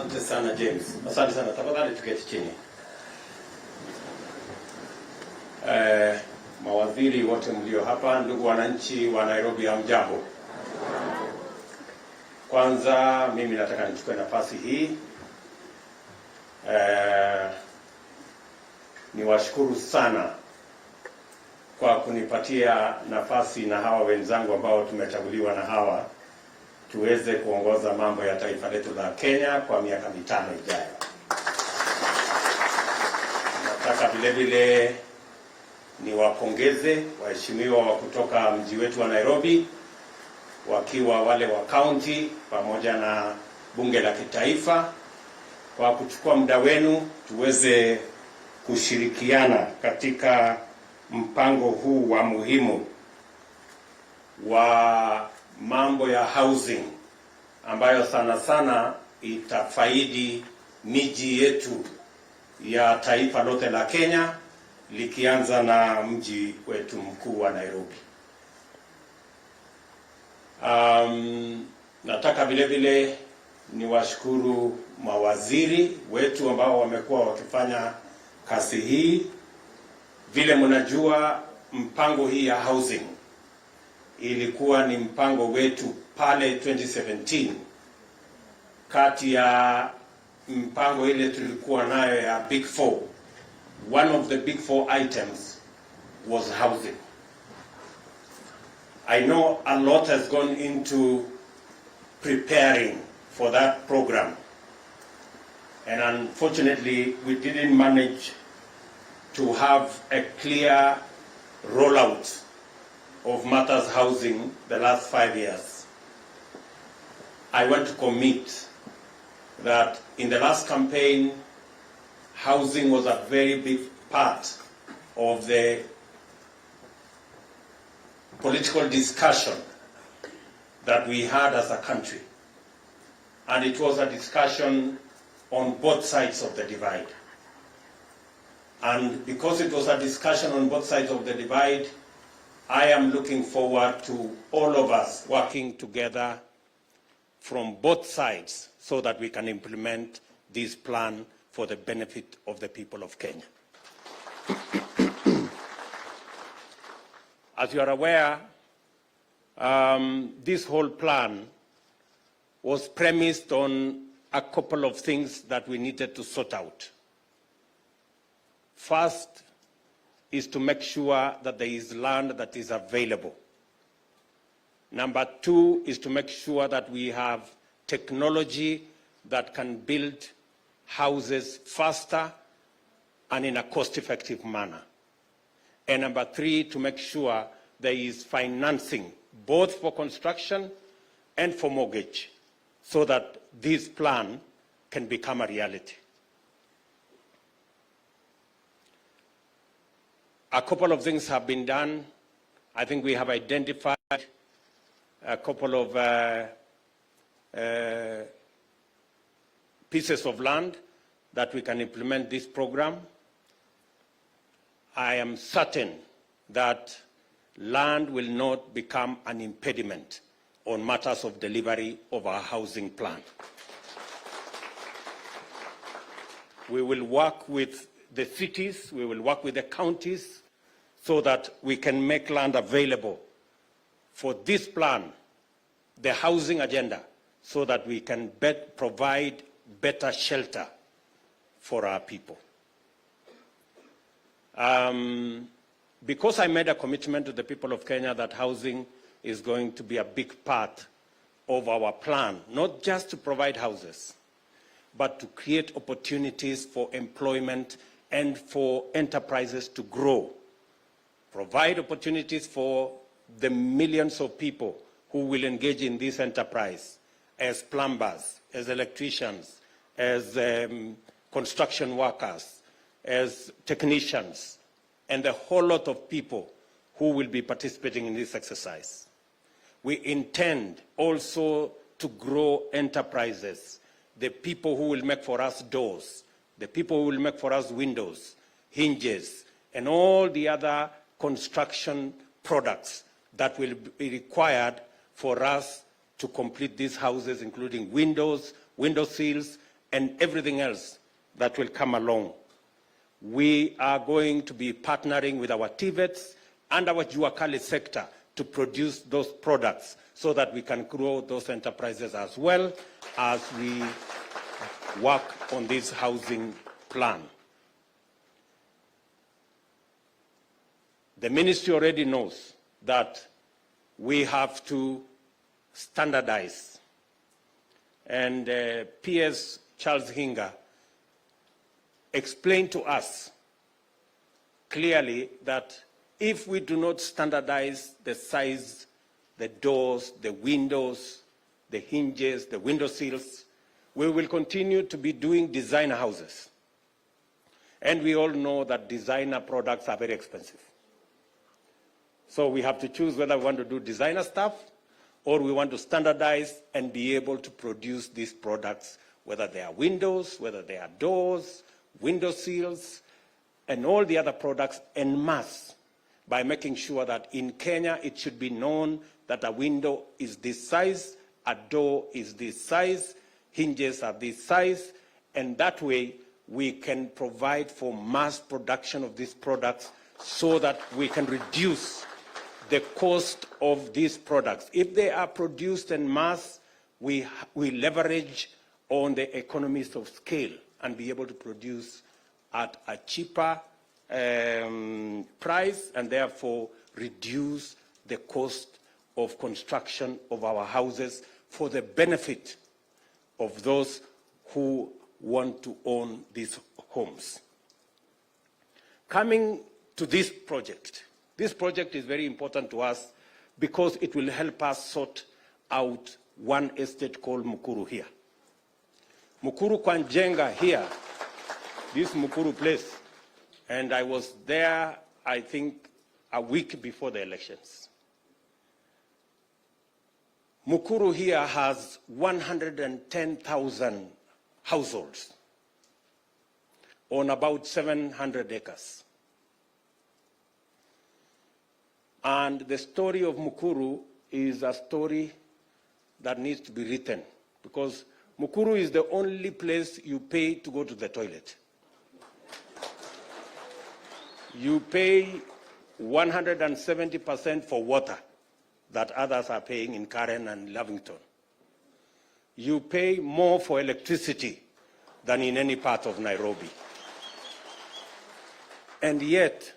Asante sana James. Asante sana. Tafadhali tuketi chini. Mawaziri wote mlio hapa, ndugu wananchi wa Nairobi, hamjambo. Kwanza mimi nataka nichukue nafasi hii niwashukuru sana kwa kunipatia nafasi na hawa wenzangu ambao tumechaguliwa na hawa tuweze kuongoza mambo ya taifa letu la Kenya kwa miaka 5 ijayo. Nataka vile vile niwapongeze waheshimiwa wa kutoka mji wetu wa Nairobi, wakiwa wale wa county pamoja na bunge la kitaifa, kwa kuchukua muda wenu tuweze kushirikiana katika mpango huu wa muhimu wa mambo ya housing ambayo sana sana itafaidi miji yetu ya taifa lote la Kenya, likianza na mji wetu mkuu wa Nairobi. Nataka vile vile niwashukuru mawaziri wetu ambao wamekuwa wakifanya kazi hii. Vile mnajua, mpango hii ya housing ilikuwa ni mpango wetu pale 2017, kati ya mpango ile tulikuwa nayo ya Big Four. One of the Big Four items was housing. I know a lot has gone into preparing for that program, and unfortunately we didn't manage to have a clear rollout of matters housing the last 5 years. I want to commit that in the last campaign, housing was a very big part of the political discussion that we had as a country. And it was a discussion on both sides of the divide. And because it was a discussion on both sides of the divide, I am looking forward to all of us working together from both sides so that we can implement this plan for the benefit of the people of Kenya. As you are aware, this whole plan was premised on a couple of things that we needed to sort out. First is to make sure that there is land that is available. Number 2 is to make sure that we have technology that can build houses faster and in a cost-effective manner. And number 3, to make sure there is financing, both for construction and for mortgage, so that this plan can become a reality. A couple of things have been done. I think we have identified a couple of pieces of land that we can implement this program. I am certain that land will not become an impediment on matters of delivery of our housing plan. We will work with the cities, we will work with the counties so that we can make land available for this plan, the housing agenda, so that we can provide better shelter for our people. Because I made a commitment to the people of Kenya that housing is going to be a big part of our plan, not just to provide houses, but to create opportunities for employment and for enterprises to grow, provide opportunities for the millions of people who will engage in this enterprise as plumbers, as electricians, as construction workers, as technicians, and a whole lot of people who will be participating in this exercise. We intend also to grow enterprises, the people who will make for us doors, the people who will make for us windows, hinges, and all the other construction products that will be required for us to complete these houses, including windows, window sills, and everything else that will come along. We are going to be partnering with our TVETs and our Juakali sector to produce those products so that we can grow those enterprises as well as we work on this housing plan. The ministry already knows that we have to standardize. And PS Charles Hinga explained to us clearly that if we do not standardize the size, the doors, the windows, the hinges, the window sills, we will continue to be doing designer houses. And we all know that designer products are very expensive. So we have to choose whether we want to do designer stuff or we want to standardize and be able to produce these products, whether they are windows, whether they are doors, window sills, and all the other products en masse, by making sure that in Kenya it should be known that a window is this size, a door is this size, hinges are this size, and that way we can provide for mass production of these products so that we can reduce the cost of these products. If they are produced en masse, we leverage on the economies of scale and be able to produce at a cheaper price and therefore reduce the cost of construction of our houses for the benefit of those who want to own these homes. Coming to this project is very important to us because it will help us sort out one estate called Mukuru here. Mukuru Kwanjenga here, this Mukuru place, and I was there, I think, a week before the elections. Mukuru here has 110,000 households on about 700 acres. And the story of Mukuru is a story that needs to be written because Mukuru is the only place you pay to go to the toilet. You pay 170% for water that others are paying in Karen and Lavington. You pay more for electricity than in any part of Nairobi. And yet,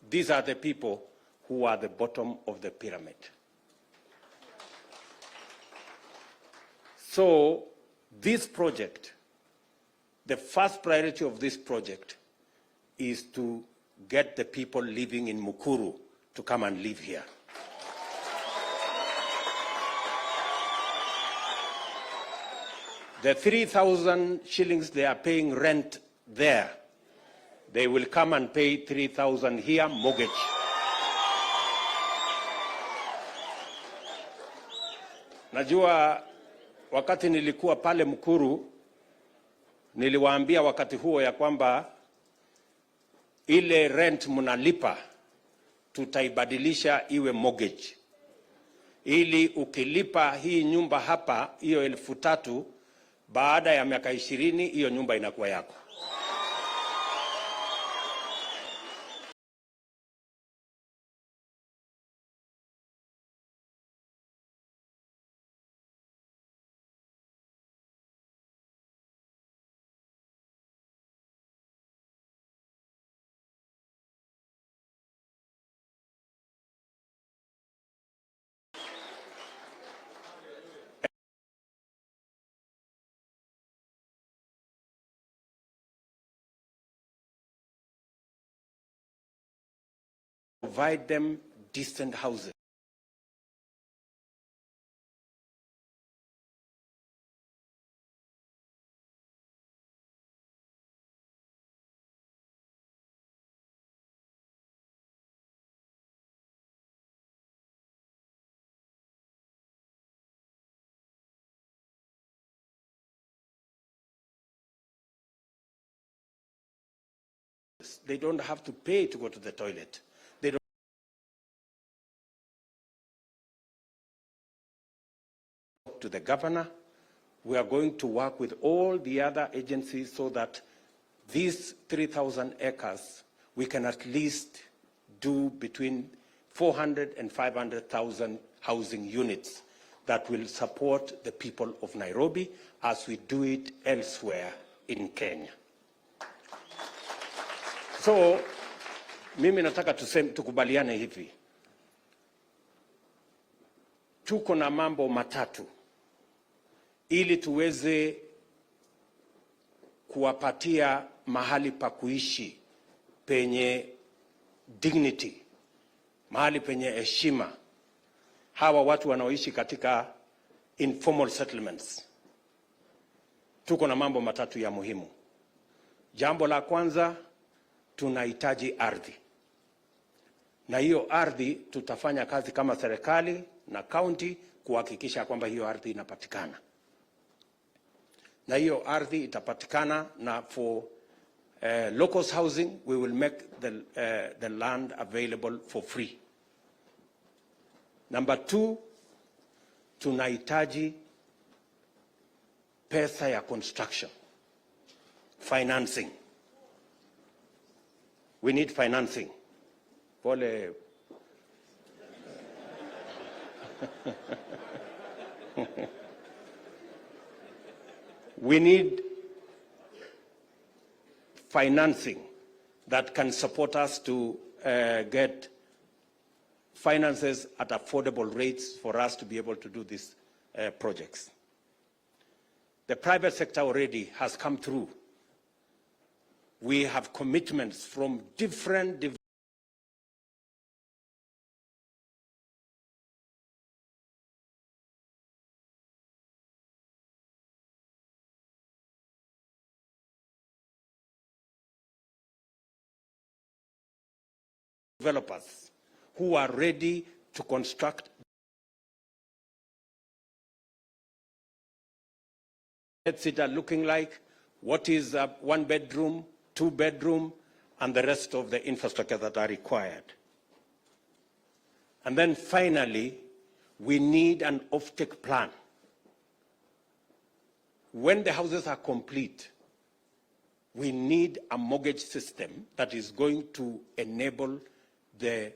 these are the people who are the bottom of the pyramid. So this project, the first priority of this project is to get the people living in Mukuru to come and live here. The 3,000 shillings they are paying rent there, they will come and pay 3,000 here mortgage. Najua wakati nilikuwa pale Mukuru, niliwaambia wakati huo ya kwamba ile rent mnalipa tutaibadilisha iwe mortgage. Ili ukilipa hii nyumba hapa, hiyo 3,000, baada ya miaka 20, hiyo nyumba inakuwa yako. Provide them decent houses. They don't have to pay to go to the toilet. They don't to the governor we are going to work with all the other agencies so that these 3,000 acres, we can at least do between 400 and 500,000 housing units that will support the people of Nairobi as we do it elsewhere in Kenya. So, mimi nataka tukubaliane hivi. Tuko na mambo matatu ili tuweze kuwapatia mahali pa kuishi penye dignity, mahali penye heshima hawa watu wanaoishi katika informal settlements. Tuko na mambo matatu ya muhimu. Jambo la kwanza, tunahitaji ardhi. Na hiyo ardhi tutafanya kazi kama serikali na county kuhakikisha kwamba hiyo ardhi inapatikana. Na hiyo ardhi itapatikana, na for locals housing we will make the land available for free. Number 2, tunahitaji pesa ya construction, financing. We need financing. Pole. We need financing that can support us to get finances at affordable rates for us to be able to do these projects. The private sector already has come through. We have commitments from different developers who are ready to construct. What's it looking like? What is a 1-bedroom, 2-bedroom, and the rest of the infrastructure that are required. And then finally, we need an offtake plan. When the houses are complete, we need a mortgage system that is going to enable the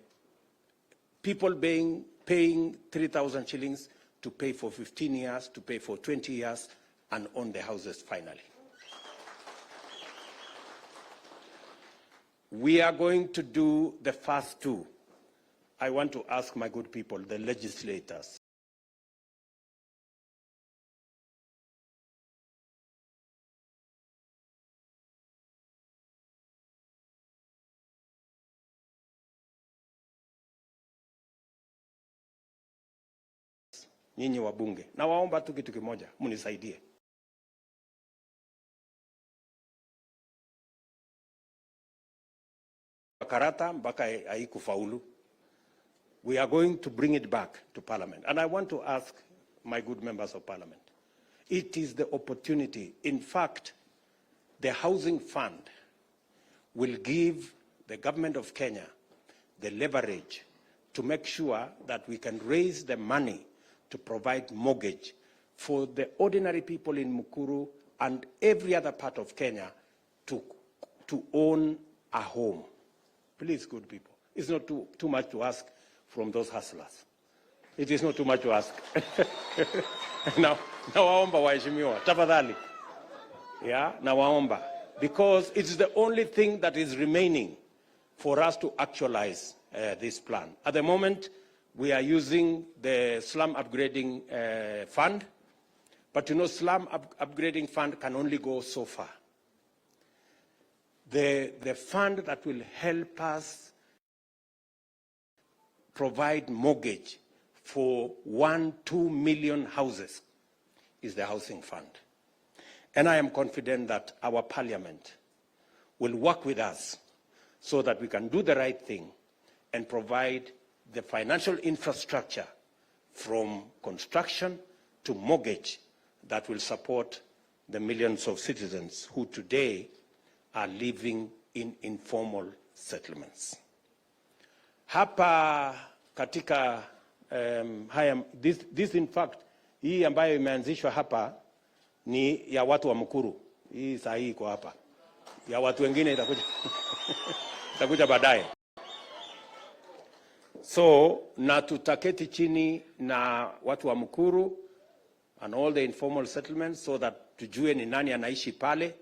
people paying 3,000 shillings to pay for 15 years, to pay for 20 years, and own the houses finally. We are going to do the first two. I want to ask my good people, the legislators, nyinyi wabunge, na waomba tu kitu kimoja, munisaidie. Karata mpaka haikufaulu. We are going to bring it back to Parliament. And I want to ask my good members of Parliament, it is the opportunity. In fact, the Housing Fund will give the government of Kenya the leverage to make sure that we can raise the money to provide mortgage for the ordinary people in Mukuru and every other part of Kenya to own a home. Please, good people, it's not too much to ask from those hustlers. It is not too much to ask. Now waomba waheshimiwa, tafadhali. Yeah, now waomba. Because it's the only thing that is remaining for us to actualize this plan. At the moment, we are using the slum upgrading fund, but you know, slum upgrading fund can only go so far. The fund that will help us provide mortgage for 1-2 million houses is the Housing Fund. And I am confident that our Parliament will work with us so that we can do the right thing and provide the financial infrastructure from construction to mortgage that will support the millions of citizens who today are living in informal settlements. Hapa katika this in fact, hii ambayo imeanzishwa hapa ni ya watu wa Mukuru. Hii saa hii iko hapa. Ya watu wengine itakuja itakuja baadaye. So na tutaketi chini na watu wa Mukuru and all the informal settlements so that tujue ni nani anaishi pale,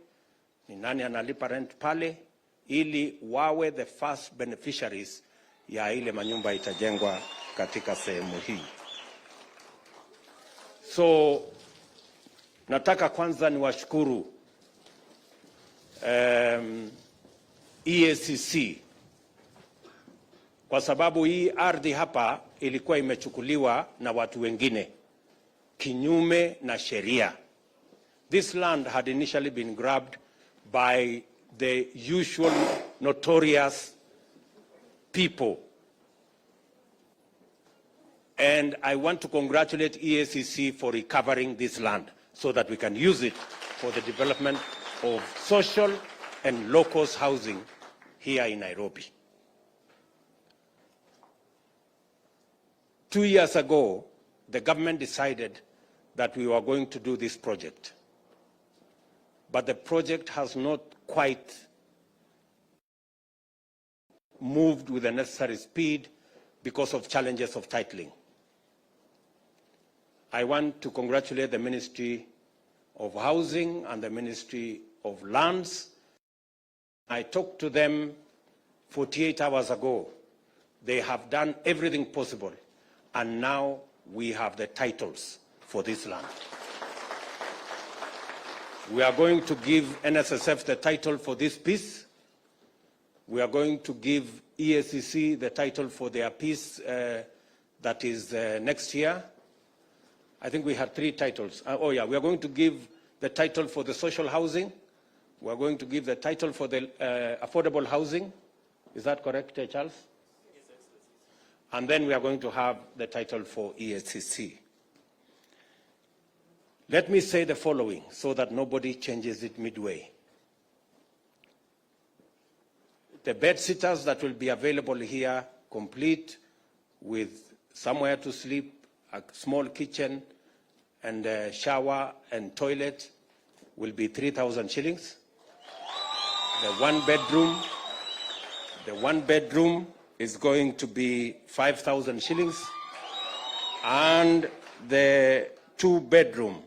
ni nani analipa rent pale, ili wawe the first beneficiaries ya ile manyumba itajengwa katika sehemu hii. So nataka kwanza niwashukuru EACC kwa sababu hii ardhi hapa ilikuwa imechukuliwa na watu wengine kinyume na sheria. This land had initially been grabbed by the usual notorious people. And I want to congratulate EACC for recovering this land so that we can use it for the development of social and low-cost housing here in Nairobi. 2 years ago, the government decided that we were going to do this project. But the project has not quite moved with the necessary speed because of challenges of titling. I want to congratulate the Ministry of Housing and the Ministry of Lands. I talked to them 48 hours ago. They have done everything possible, and now we have the titles for this land. We are going to give NSSF the title for this piece. We are going to give EACC the title for their piece that is next year. I think we had 3 titles. We are going to give the title for the social housing. We are going to give the title for the affordable housing. Is that correct, Charles? Yes, yes. And then we are going to have the title for EACC. Let me say the following so that nobody changes it midway. The bed sitters that will be available here, complete with somewhere to sleep, a small kitchen, and a shower and toilet, will be 3,000 shillings. The one bedroom is going to be 5,000 shillings. And the 2 bedroom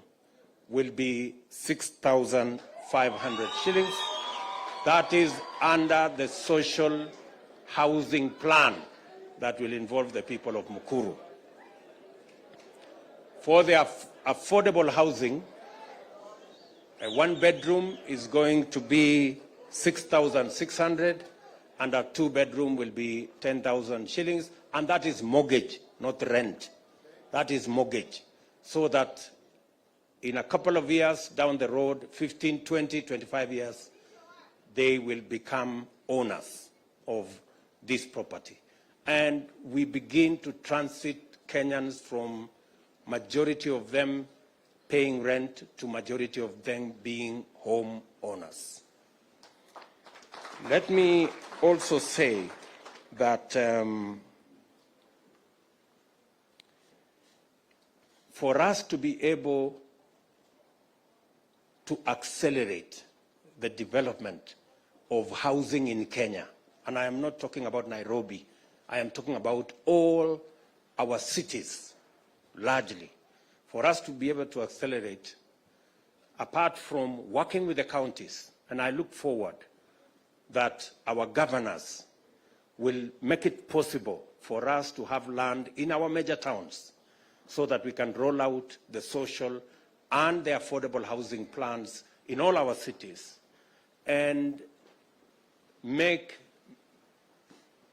will be 6,500 shillings. That is under the social housing plan that will involve the people of Mukuru. For the affordable housing, a 1 bedroom is going to be 6,600 and a 2 bedroom will be 10,000 shillings, and that is mortgage, not rent. That is mortgage. So that in a couple of years down the road, 15, 20, 25 years, they will become owners of this property. And we begin to transit Kenyans from majority of them paying rent to majority of them being home owners. Let me also say that for us to be able to accelerate the development of housing in Kenya, and I am not talking about Nairobi, I am talking about all our cities largely. For us to be able to accelerate, apart from working with the counties, and I look forward that our governors will make it possible for us to have land in our major towns so that we can roll out the social and the affordable housing plans in all our cities and make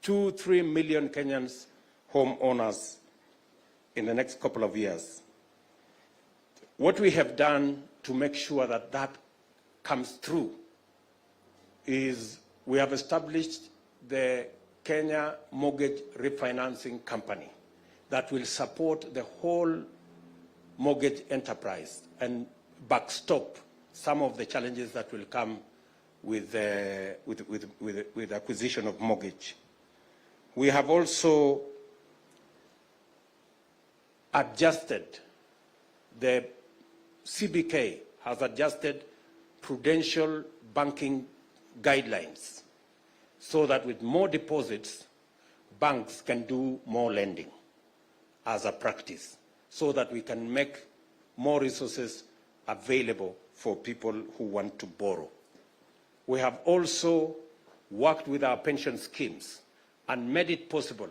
2-3 million Kenyans homeowners in the next couple of years. What we have done to make sure that that comes through is we have established the Kenya Mortgage Refinancing Company that will support the whole mortgage enterprise and backstop some of the challenges that will come with acquisition of mortgage. We have also adjusted the CBK has adjusted prudential banking guidelines so that with more deposits, banks can do more lending as a practice, so that we can make more resources available for people who want to borrow. We have also worked with our pension schemes and made it possible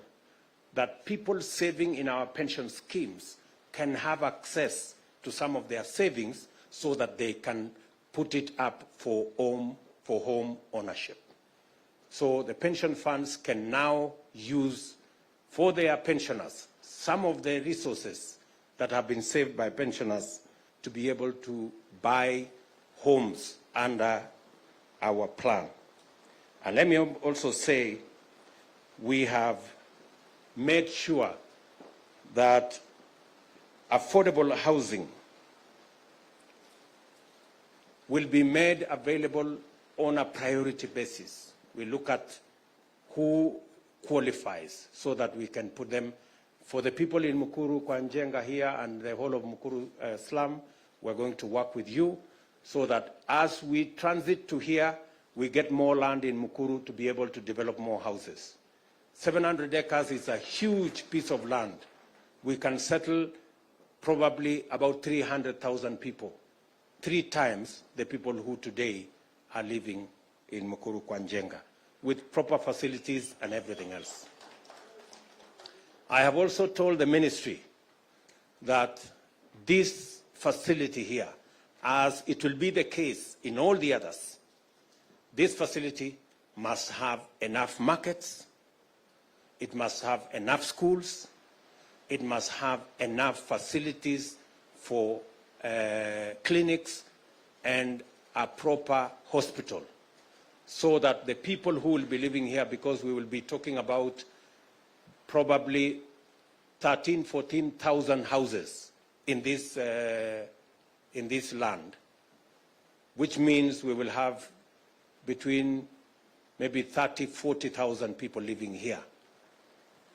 that people saving in our pension schemes can have access to some of their savings so that they can put it up for home ownership. So the pension funds can now use for their pensioners some of the resources that have been saved by pensioners to be able to buy homes under our plan. And let me also say, we have made sure that affordable housing will be made available on a priority basis. We look at who qualifies so that we can put them. For the people in Mukuru, Kwanjenga here and the whole of Mukuru slum, we're going to work with you so that as we transit to here, we get more land in Mukuru to be able to develop more houses. 700 acres is a huge piece of land. We can settle probably about 300,000 people, 3 times the people who today are living in Mukuru Kwanjenga, with proper facilities and everything else. I have also told the ministry that this facility here, as it will be the case in all the others, this facility must have enough markets, it must have enough schools, it must have enough facilities for clinics and a proper hospital, so that the people who will be living here, because we will be talking about probably 13,000, 14,000 houses in this land, which means we will have between maybe 30,000, 40,000 people living here.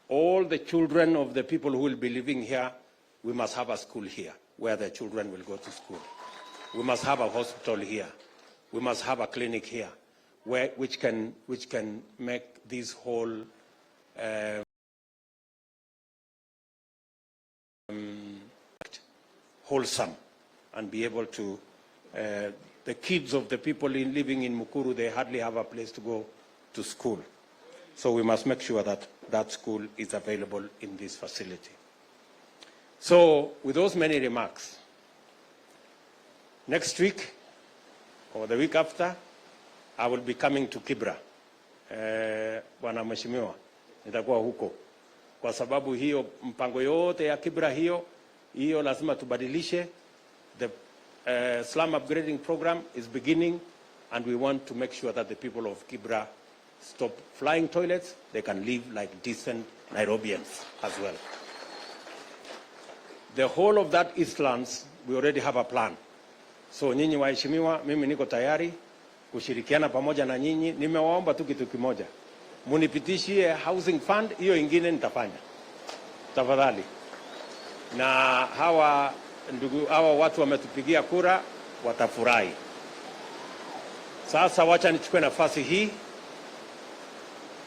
All the children of the people who will be living here, we must have a school here where the children will go to school. We must have a hospital here. We must have a clinic here, which can make this whole wholesome and be able to, the kids of the people living in Mukuru, they hardly have a place to go to school. So we must make sure that that school is available in this facility. So with those many remarks, next week or the week after, I will be coming to Kibra. Bwana Mheshimiwa, nitakuwa huko. Kwa sababu hiyo mpango yote ya Kibra hiyo lazima tubadilishe. The slum upgrading program is beginning, and we want to make sure that the people of Kibra stop flying toilets. They can live like decent Nairobians as well. The whole of that Eastlands, we already have a plan. So nyinyi waheshimiwa, mimi niko tayari kushirikiana pamoja na nyinyi. Nimewaomba tu kitu kimoja, munipitishie housing fund, hiyo ingine nitafanya tafadhali. Na hawa watu wametupigia kura, watafurahi. Sasa wacha nichukue nafasi hii,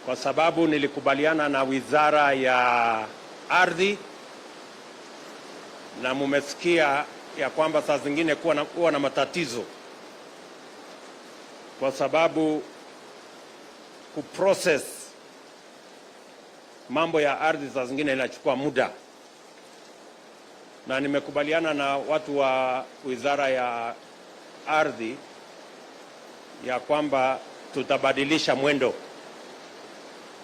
kwa sababu nilikubaliana na Wizara ya Ardhi, na mumesikia ya kwamba saa zingine kuwa na matatizo, kwa sababu kuprocess mambo ya ardhi saa zingine inachukua muda. Na nimekubaliana na watu wa Wizara ya Ardhi ya kwamba tutabadilisha mwendo,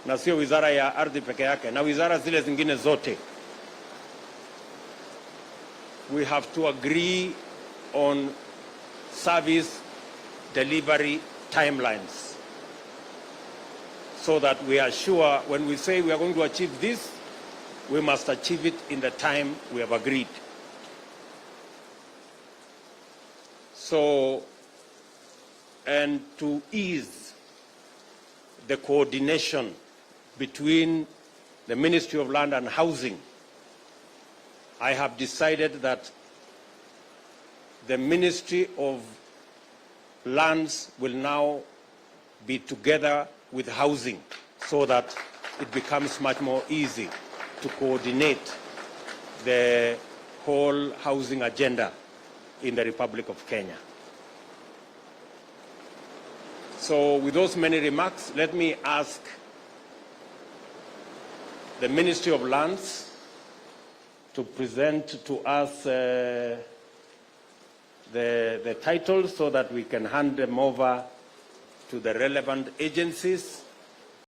na sio Wizara ya Ardhi peke yake, na wizara zile zingine zote. We have to agree on service delivery timelines, so that we are sure when we say we are going to achieve this, we must achieve it in the time we have agreed. So, and to ease the coordination between the Ministry of Land and Housing, I have decided that the Ministry of Lands will now be together with housing so that it becomes much more easy to coordinate the whole housing agenda in the Republic of Kenya. So with those many remarks, let me ask the Ministry of Lands to present to us the titles so that we can hand them over to the relevant agencies